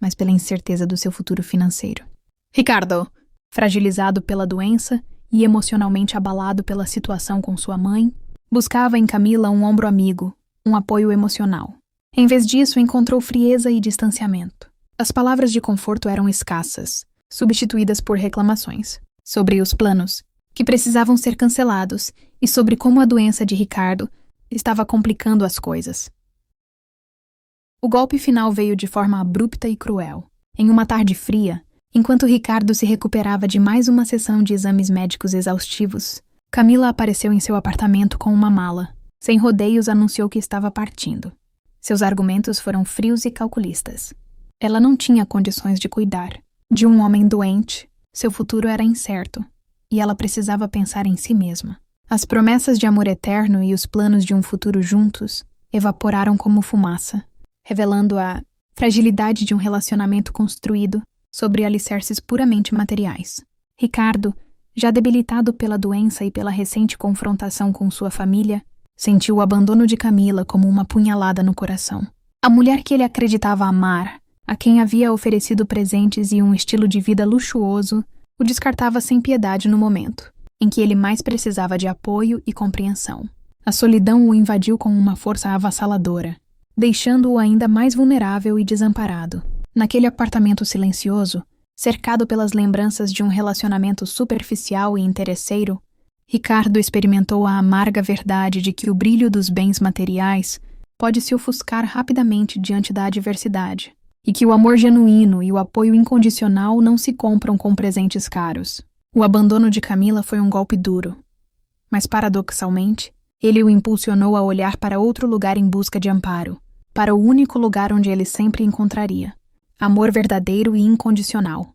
[SPEAKER 1] mas pela incerteza do seu futuro financeiro. Ricardo, fragilizado pela doença e emocionalmente abalado pela situação com sua mãe, buscava em Camila um ombro amigo, um apoio emocional. Em vez disso, encontrou frieza e distanciamento. As palavras de conforto eram escassas, substituídas por reclamações sobre os planos, que precisavam ser cancelados, e sobre como a doença de Ricardo estava complicando as coisas. O golpe final veio de forma abrupta e cruel. Em uma tarde fria, enquanto Ricardo se recuperava de mais uma sessão de exames médicos exaustivos, Camila apareceu em seu apartamento com uma mala. Sem rodeios, anunciou que estava partindo. Seus argumentos foram frios e calculistas. Ela não tinha condições de cuidar de um homem doente, seu futuro era incerto, e ela precisava pensar em si mesma. As promessas de amor eterno e os planos de um futuro juntos evaporaram como fumaça, revelando a fragilidade de um relacionamento construído sobre alicerces puramente materiais. Ricardo, já debilitado pela doença e pela recente confrontação com sua família, sentiu o abandono de Camila como uma punhalada no coração. A mulher que ele acreditava amar, a quem havia oferecido presentes e um estilo de vida luxuoso, o descartava sem piedade no momento em que ele mais precisava de apoio e compreensão. A solidão o invadiu com uma força avassaladora, deixando-o ainda mais vulnerável e desamparado. Naquele apartamento silencioso, cercado pelas lembranças de um relacionamento superficial e interesseiro, Ricardo experimentou a amarga verdade de que o brilho dos bens materiais pode se ofuscar rapidamente diante da adversidade. e que o amor genuíno e o apoio incondicional não se compram com presentes caros. O abandono de Camila foi um golpe duro, mas paradoxalmente, ele o impulsionou a olhar para outro lugar em busca de amparo, para o único lugar onde ele sempre encontraria amor verdadeiro e incondicional.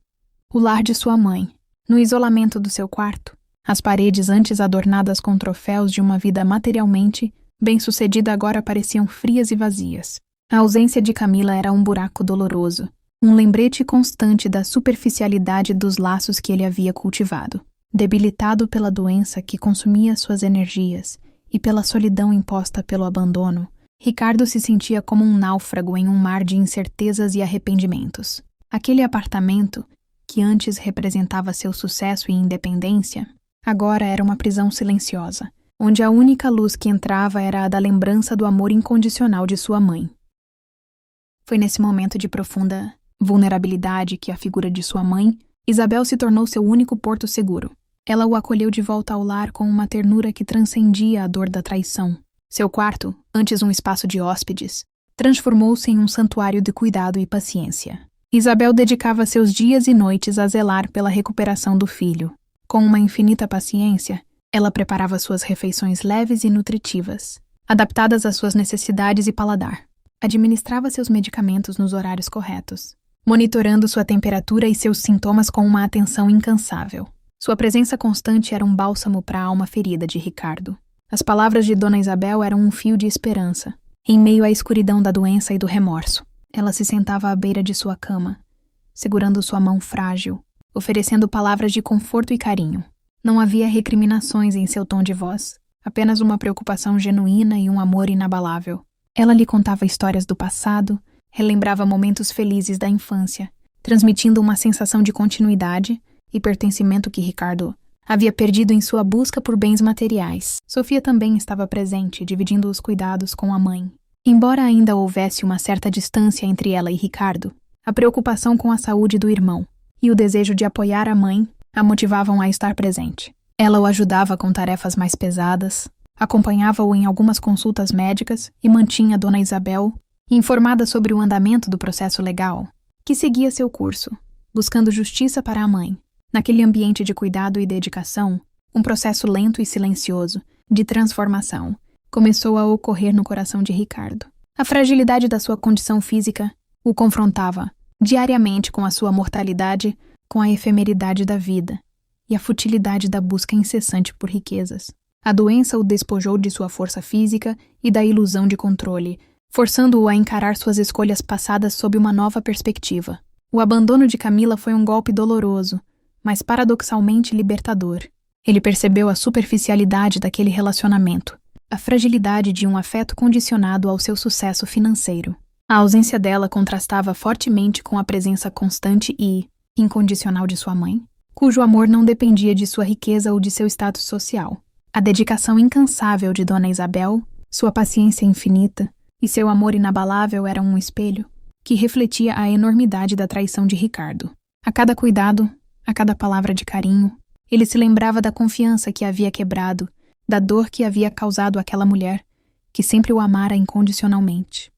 [SPEAKER 1] O lar de sua mãe, no isolamento do seu quarto, as paredes antes adornadas com troféus de uma vida materialmente bem-sucedida agora pareciam frias e vazias. A ausência de Camila era um buraco doloroso, um lembrete constante da superficialidade dos laços que ele havia cultivado. Debilitado pela doença que consumia suas energias e pela solidão imposta pelo abandono, Ricardo se sentia como um náufrago em um mar de incertezas e arrependimentos. Aquele apartamento, que antes representava seu sucesso e independência, agora era uma prisão silenciosa, onde a única luz que entrava era a da lembrança do amor incondicional de sua mãe. Foi nesse momento de profunda vulnerabilidade que a figura de sua mãe, Isabel, se tornou seu único porto seguro. Ela o acolheu de volta ao lar com uma ternura que transcendia a dor da traição. Seu quarto, antes um espaço de hóspedes, transformou-se em um santuário de cuidado e paciência. Isabel dedicava seus dias e noites a zelar pela recuperação do filho. Com uma infinita paciência, ela preparava suas refeições leves e nutritivas, adaptadas às suas necessidades e paladar. Administrava seus medicamentos nos horários corretos, monitorando sua temperatura e seus sintomas com uma atenção incansável. Sua presença constante era um bálsamo para a alma ferida de Ricardo. As palavras de Dona Isabel eram um fio de esperança, em meio à escuridão da doença e do remorso. Ela se sentava à beira de sua cama, segurando sua mão frágil, oferecendo palavras de conforto e carinho. Não havia recriminações em seu tom de voz, apenas uma preocupação genuína e um amor inabalável. Ela lhe contava histórias do passado, relembrava momentos felizes da infância, transmitindo uma sensação de continuidade e pertencimento que Ricardo havia perdido em sua busca por bens materiais. Sofia também estava presente, dividindo os cuidados com a mãe. Embora ainda houvesse uma certa distância entre ela e Ricardo, a preocupação com a saúde do irmão e o desejo de apoiar a mãe a motivavam a estar presente. Ela o ajudava com tarefas mais pesadas, acompanhava-o em algumas consultas médicas e mantinha Dona Isabel informada sobre o andamento do processo legal, que seguia seu curso, buscando justiça para a mãe. Naquele ambiente de cuidado e dedicação, um processo lento e silencioso, de transformação, começou a ocorrer no coração de Ricardo. A fragilidade da sua condição física o confrontava, diariamente, com a sua mortalidade, com a efemeridade da vida e a futilidade da busca incessante por riquezas. A doença o despojou de sua força física e da ilusão de controle, forçando-o a encarar suas escolhas passadas sob uma nova perspectiva. O abandono de Camila foi um golpe doloroso, mas paradoxalmente libertador. Ele percebeu a superficialidade daquele relacionamento, a fragilidade de um afeto condicionado ao seu sucesso financeiro. A ausência dela contrastava fortemente com a presença constante e incondicional de sua mãe, cujo amor não dependia de sua riqueza ou de seu status social. A dedicação incansável de Dona Isabel, sua paciência infinita e seu amor inabalável eram um espelho que refletia a enormidade da traição de Ricardo. A cada cuidado, a cada palavra de carinho, ele se lembrava da confiança que havia quebrado, da dor que havia causado àquela mulher, que sempre o amara incondicionalmente.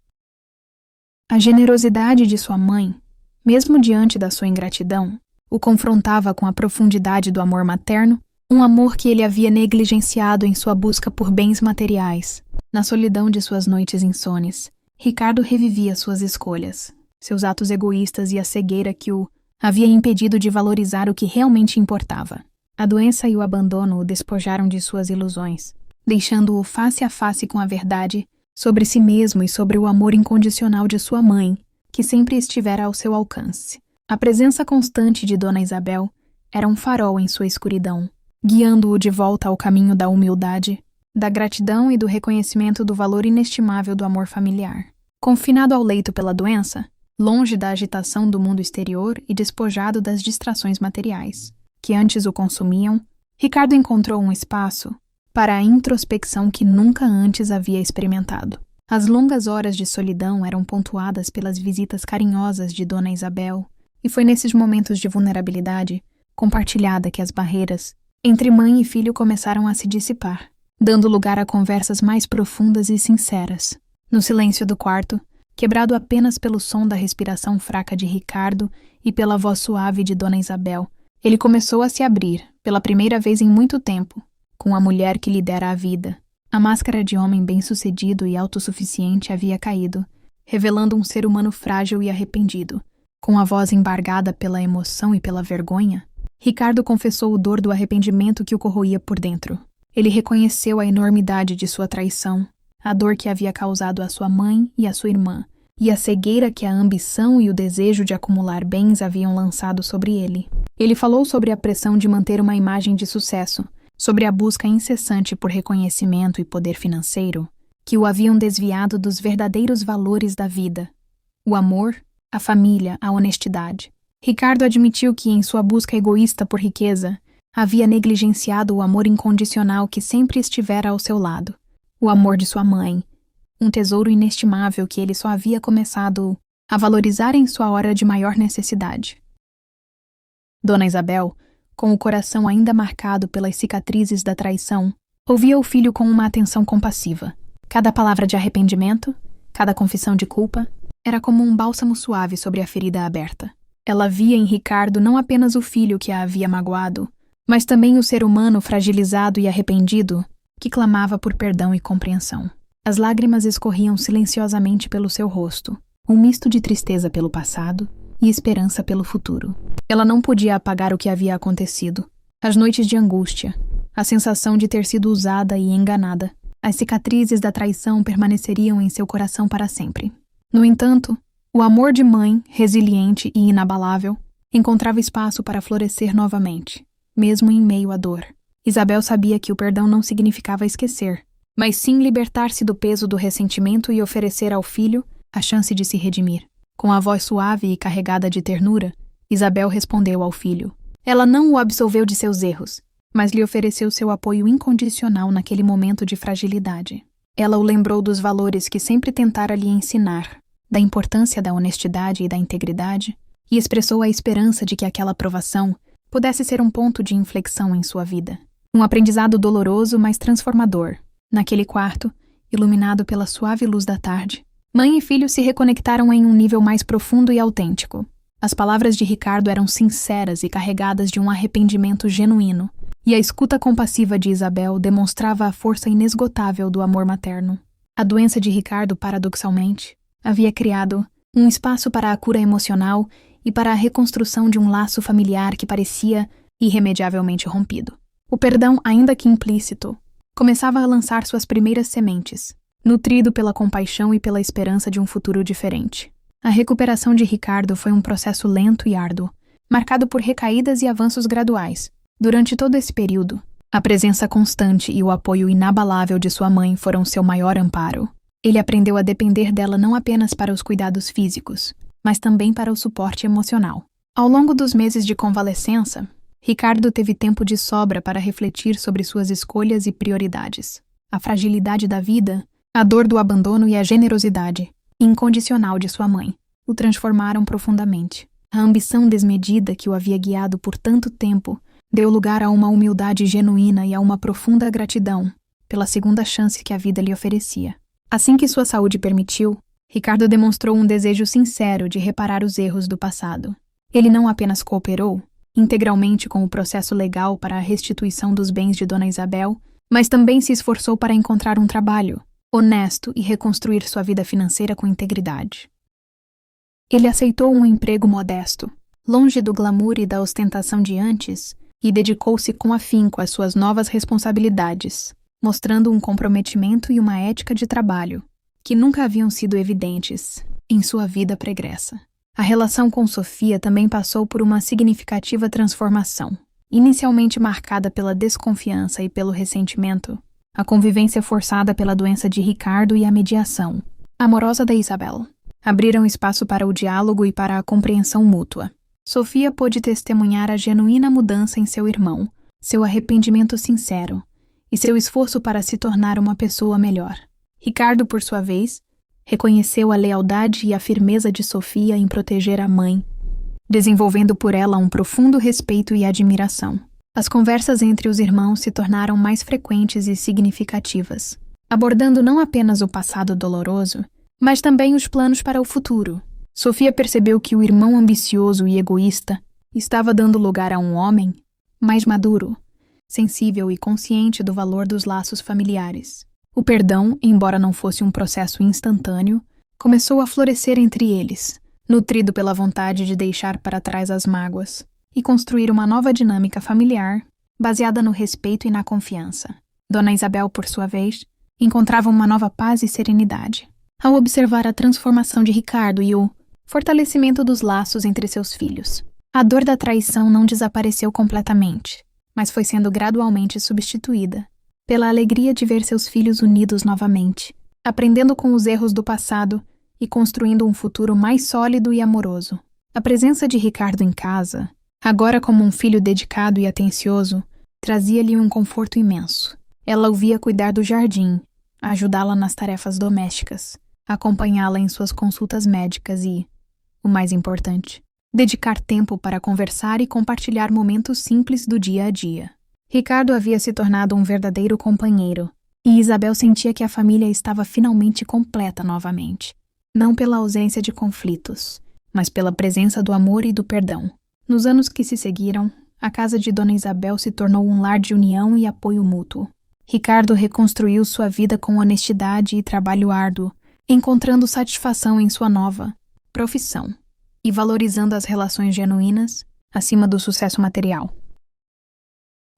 [SPEAKER 1] A generosidade de sua mãe, mesmo diante da sua ingratidão, o confrontava com a profundidade do amor materno, um amor que ele havia negligenciado em sua busca por bens materiais. Na solidão de suas noites insones, Ricardo revivia suas escolhas, seus atos egoístas e a cegueira que o havia impedido de valorizar o que realmente importava. A doença e o abandono o despojaram de suas ilusões, deixando-o face a face com a verdade sobre si mesmo e sobre o amor incondicional de sua mãe, que sempre estivera ao seu alcance. A presença constante de Dona Isabel era um farol em sua escuridão, guiando-o de volta ao caminho da humildade, da gratidão e do reconhecimento do valor inestimável do amor familiar. Confinado ao leito pela doença, longe da agitação do mundo exterior e despojado das distrações materiais, que antes o consumiam, Ricardo encontrou um espaço para a introspecção que nunca antes havia experimentado. As longas horas de solidão eram pontuadas pelas visitas carinhosas de Dona Isabel, e foi nesses momentos de vulnerabilidade compartilhada que as barreiras entre mãe e filho começaram a se dissipar, dando lugar a conversas mais profundas e sinceras. No silêncio do quarto, quebrado apenas pelo som da respiração fraca de Ricardo e pela voz suave de Dona Isabel. Ele começou a se abrir, pela primeira vez em muito tempo, com a mulher que lhe dera a vida. A máscara de homem bem-sucedido e autossuficiente havia caído, revelando um ser humano frágil e arrependido. Com a voz embargada pela emoção e pela vergonha, Ricardo confessou o dor do arrependimento que o corroía por dentro. Ele reconheceu a enormidade de sua traição, a dor que havia causado à sua mãe e à sua irmã, e a cegueira que a ambição e o desejo de acumular bens haviam lançado sobre ele. Ele falou sobre a pressão de manter uma imagem de sucesso, sobre a busca incessante por reconhecimento e poder financeiro, que o haviam desviado dos verdadeiros valores da vida: o amor, a família, a honestidade. Ricardo admitiu que, em sua busca egoísta por riqueza, havia negligenciado o amor incondicional que sempre estivera ao seu lado, o amor de sua mãe, um tesouro inestimável que ele só havia começado a valorizar em sua hora de maior necessidade. Dona Isabel, com o coração ainda marcado pelas cicatrizes da traição, ouvia o filho com uma atenção compassiva. Cada palavra de arrependimento, cada confissão de culpa, era como um bálsamo suave sobre a ferida aberta. Ela via em Ricardo não apenas o filho que a havia magoado, mas também o ser humano fragilizado e arrependido que clamava por perdão e compreensão. As lágrimas escorriam silenciosamente pelo seu rosto, um misto de tristeza pelo passado e esperança pelo futuro. Ela não podia apagar o que havia acontecido. As noites de angústia, a sensação de ter sido usada e enganada. As cicatrizes da traição permaneceriam em seu coração para sempre. No entanto, o amor de mãe, resiliente e inabalável, encontrava espaço para florescer novamente, mesmo em meio à dor. Isabel sabia que o perdão não significava esquecer, mas sim libertar-se do peso do ressentimento e oferecer ao filho a chance de se redimir. Com a voz suave e carregada de ternura, Isabel respondeu ao filho. Ela não o absolveu de seus erros, mas lhe ofereceu seu apoio incondicional naquele momento de fragilidade. Ela o lembrou dos valores que sempre tentara lhe ensinar, da importância da honestidade e da integridade, e expressou a esperança de que aquela provação pudesse ser um ponto de inflexão em sua vida. Um aprendizado doloroso, mas transformador. Naquele quarto, iluminado pela suave luz da tarde, mãe e filho se reconectaram em um nível mais profundo e autêntico. As palavras de Ricardo eram sinceras e carregadas de um arrependimento genuíno, e a escuta compassiva de Isabel demonstrava a força inesgotável do amor materno. A doença de Ricardo, paradoxalmente, havia criado um espaço para a cura emocional e para a reconstrução de um laço familiar que parecia irremediavelmente rompido. O perdão, ainda que implícito, começava a lançar suas primeiras sementes, nutrido pela compaixão e pela esperança de um futuro diferente. A recuperação de Ricardo foi um processo lento e árduo, marcado por recaídas e avanços graduais. Durante todo esse período, a presença constante e o apoio inabalável de sua mãe foram seu maior amparo. Ele aprendeu a depender dela não apenas para os cuidados físicos, mas também para o suporte emocional. Ao longo dos meses de convalescença, Ricardo teve tempo de sobra para refletir sobre suas escolhas e prioridades. A fragilidade da vida, a dor do abandono e a generosidade incondicional de sua mãe o transformaram profundamente. A ambição desmedida que o havia guiado por tanto tempo deu lugar a uma humildade genuína e a uma profunda gratidão pela segunda chance que a vida lhe oferecia. Assim que sua saúde permitiu, Ricardo demonstrou um desejo sincero de reparar os erros do passado. Ele não apenas cooperou integralmente com o processo legal para a restituição dos bens de Dona Isabel, mas também se esforçou para encontrar um trabalho honesto e reconstruir sua vida financeira com integridade. Ele aceitou um emprego modesto, longe do glamour e da ostentação de antes, e dedicou-se com afinco às suas novas responsabilidades, mostrando um comprometimento e uma ética de trabalho que nunca haviam sido evidentes em sua vida pregressa. A relação com Sofia também passou por uma significativa transformação. Inicialmente marcada pela desconfiança e pelo ressentimento, a convivência forçada pela doença de Ricardo e a mediação amorosa da Isabel abriram espaço para o diálogo e para a compreensão mútua. Sofia pôde testemunhar a genuína mudança em seu irmão, seu arrependimento sincero e seu esforço para se tornar uma pessoa melhor. Ricardo, por sua vez, reconheceu a lealdade e a firmeza de Sofia em proteger a mãe, desenvolvendo por ela um profundo respeito e admiração. As conversas entre os irmãos se tornaram mais frequentes e significativas, abordando não apenas o passado doloroso, mas também os planos para o futuro. Sofia percebeu que o irmão ambicioso e egoísta estava dando lugar a um homem mais maduro, sensível e consciente do valor dos laços familiares. O perdão, embora não fosse um processo instantâneo, começou a florescer entre eles, nutrido pela vontade de deixar para trás as mágoas e construir uma nova dinâmica familiar baseada no respeito e na confiança. Dona Isabel, por sua vez, encontrava uma nova paz e serenidade ao observar a transformação de Ricardo e o fortalecimento dos laços entre seus filhos. A dor da traição não desapareceu completamente, mas foi sendo gradualmente substituída pela alegria de ver seus filhos unidos novamente, aprendendo com os erros do passado e construindo um futuro mais sólido e amoroso. A presença de Ricardo em casa, agora como um filho dedicado e atencioso, trazia-lhe um conforto imenso. Ela o via cuidar do jardim, ajudá-la nas tarefas domésticas, acompanhá-la em suas consultas médicas e, o mais importante, dedicar tempo para conversar e compartilhar momentos simples do dia a dia. Ricardo havia se tornado um verdadeiro companheiro, e Isabel sentia que a família estava finalmente completa novamente, não pela ausência de conflitos, mas pela presença do amor e do perdão. Nos anos que se seguiram, a casa de Dona Isabel se tornou um lar de união e apoio mútuo. Ricardo reconstruiu sua vida com honestidade e trabalho árduo, encontrando satisfação em sua nova profissão e valorizando as relações genuínas acima do sucesso material.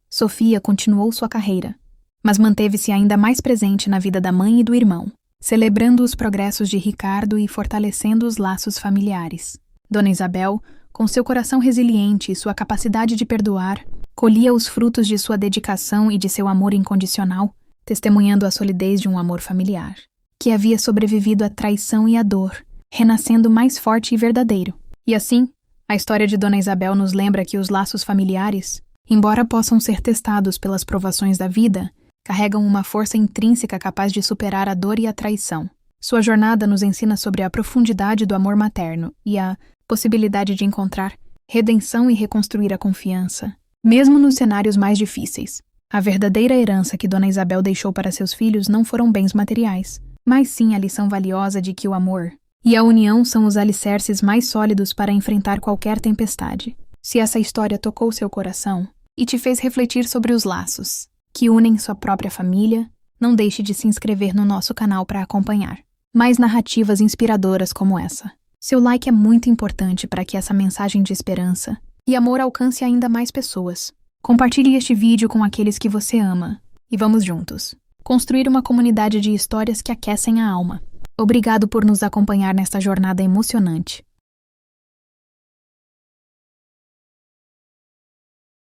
[SPEAKER 1] Sofia continuou sua carreira, mas manteve-se ainda mais presente na vida da mãe e do irmão, celebrando os progressos de Ricardo e fortalecendo os laços familiares. Dona Isabel, com seu coração resiliente e sua capacidade de perdoar, colhia os frutos de sua dedicação e de seu amor incondicional, testemunhando a solidez de um amor familiar, que havia sobrevivido à traição e à dor, renascendo mais forte e verdadeiro. E assim, a história de Dona Isabel nos lembra que os laços familiares, embora possam ser testados pelas provações da vida, carregam uma força intrínseca capaz de superar a dor e a traição. Sua jornada nos ensina sobre a profundidade do amor materno e a possibilidade de encontrar redenção e reconstruir a confiança, mesmo nos cenários mais difíceis. A verdadeira herança que Dona Isabel deixou para seus filhos não foram bens materiais, mas sim a lição valiosa de que o amor e a união são os alicerces mais sólidos para enfrentar qualquer tempestade. Se essa história tocou seu coração e te fez refletir sobre os laços que unem sua própria família, não deixe de se inscrever no nosso canal para acompanhar mais narrativas inspiradoras como essa. Seu like é muito importante para que essa mensagem de esperança e amor alcance ainda mais pessoas. Compartilhe este vídeo com aqueles que você ama e vamos juntos construir uma comunidade de histórias que aquecem a alma. Obrigado por nos acompanhar nesta jornada emocionante.